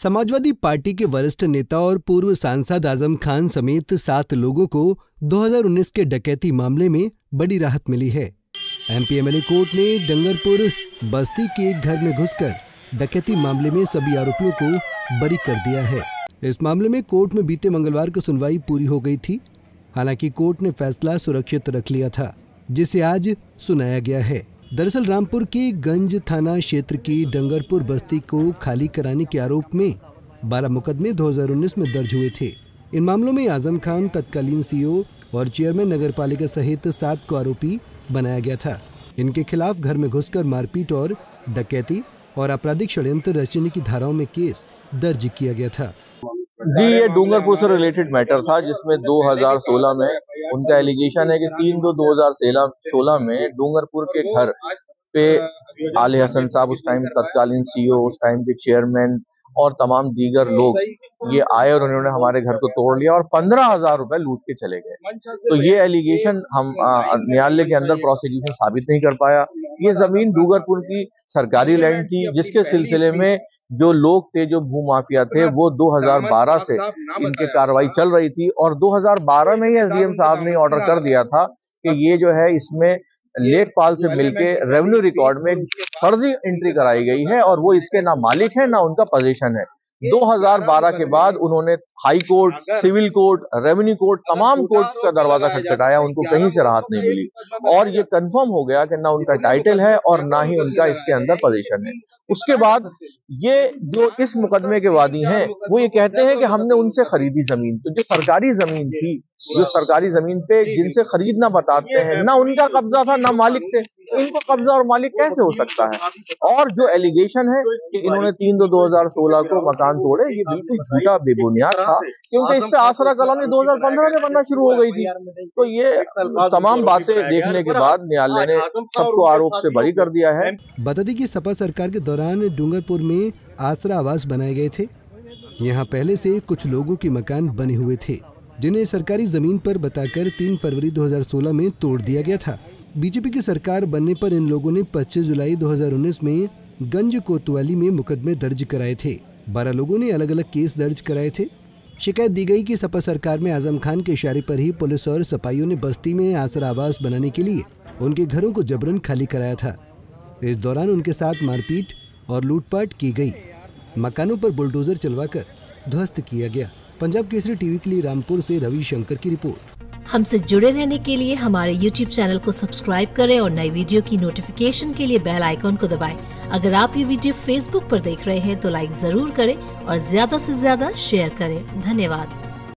Samajwadi party के वरिष्ठ नेता और पूर्व सांसद आजम खान समेत 7 लोगों को 2019 के डकैती मामले में बड़ी राहत मिली है। एमपी एमएलए कोर्ट ने डंगरपुर बस्ती के एक घर में घुसकर डकैती मामले में सभी आरोपियों को बरी कर दिया है। इस मामले में कोर्ट में बीते मंगलवार को सुनवाई पूरी हो गई थी। हालांकि कोर्ट ने फैसला सुरक्षित रख लिया था, जिसे आज सुनाया गया है। दरअसल रामपुर के गंज थाना क्षेत्र की डंगरपुर बस्ती को खाली कराने के आरोप में 12 मुकदमे 2019 में दर्ज हुए थे। इन मामलों में आजम खान, तत्कालीन सीईओ और चेयरमैन नगरपालिका सहित 7 को आरोपी बनाया गया था। इनके खिलाफ घर में घुसकर मारपीट और डकैती और आपराधिक षड्यंत्र रचने की धाराओं में केस दर्ज किया गया था। जी, ये डूंगरपुर से रिलेटेड मैटर था, जिसमें 2016 में उनका एलिगेशन है कि 3/2/2016 में डूंगरपुर के घर पे आले हसन साहब, उस टाइम तत्कालीन सीईओ, उस टाइम के चेयरमैन और तमाम दीगर लोग ये आए और उन्होंने हमारे घर को तोड़ लिया और 15,000 रुपए लूट के चले गए। तो ये एलिगेशन हम न्यायालय के अंदर प्रोसिक्यूशन साबित नहीं कर पाया। ये जमीन डूंगरपुर की सरकारी लैंड थी, जिसके सिलसिले में जो लोग थे, जो भूमाफिया थे, वो 2012 से इनकी कार्रवाई चल रही थी और 2012 में ही एसडीएम साहब ने ऑर्डर कर दिया था कि ये जो है इसमें लेखपाल से मिलके रेवेन्यू रिकॉर्ड में फर्जी एंट्री कराई गई है और वो इसके ना मालिक है ना उनका पोजीशन है। 2012 के बाद उन्होंने high court, civil court, revenue court, तमाम कोर्ट का दरवाजा खटखटाया, उनको कहीं से राहत नहीं मिली और ये कंफर्म हो गया कि ना उनका टाइटल है और ना ही उनका इसके अंदर पोजीशन है। उसके बाद ये जो इस मुकदमे के वादी हैं, वो ये कहते हैं कि हमने उनसे खरीदी जमीन। तो जो सरकारी जमीन थी, जो सरकारी जमीन पे जिनसे खरीदना बताते हैं, ना उनका कब्जा था ना मालिक थे, इनको कब्जा और मालिक कैसे हो सकता है? और जो एलिगेशन है कि इन्होंने 3/2/2016 को मकान तोड़े, ये बिल्कुल झूठा बेबुनियाद था, क्योंकि इस पे आसरा कॉलोनी 2015 में बनना शुरू हो गई थी। तो ये तमाम बातें देखने के बाद न्यायालय ने सबको आरोप से बरी कर दिया है। बता दें कि सपा सरकार के दौरान डूंगरपुर में आसरा आवास बनाए गए थे। यहाँ पहले से कुछ लोगों के मकान बने हुए थे, जिन्हें सरकारी जमीन पर बताकर 3 फरवरी 2016 में तोड़ दिया गया था। बीजेपी की सरकार बनने पर इन लोगों ने 25 जुलाई 2019 में गंज कोतवाली में मुकदमे दर्ज कराए थे। 12 लोगों ने अलग अलग केस दर्ज कराए थे। शिकायत दी गई कि सपा सरकार में आजम खान के इशारे पर ही पुलिस और सपाइयों ने बस्ती में आसरा आवास बनाने के लिए उनके घरों को जबरन खाली कराया था। इस दौरान उनके साथ मारपीट और लूटपाट की गई। मकानों पर बुलडोजर चलवाकर ध्वस्त किया गया। पंजाब केसरी टीवी के लिए रामपुर से रवि शंकर की रिपोर्ट। हमसे जुड़े रहने के लिए हमारे YouTube चैनल को सब्सक्राइब करें और नई वीडियो की नोटिफिकेशन के लिए बेल आइकॉन को दबाएं। अगर आप ये वीडियो Facebook पर देख रहे हैं तो लाइक जरूर करें और ज्यादा से ज्यादा शेयर करें। धन्यवाद।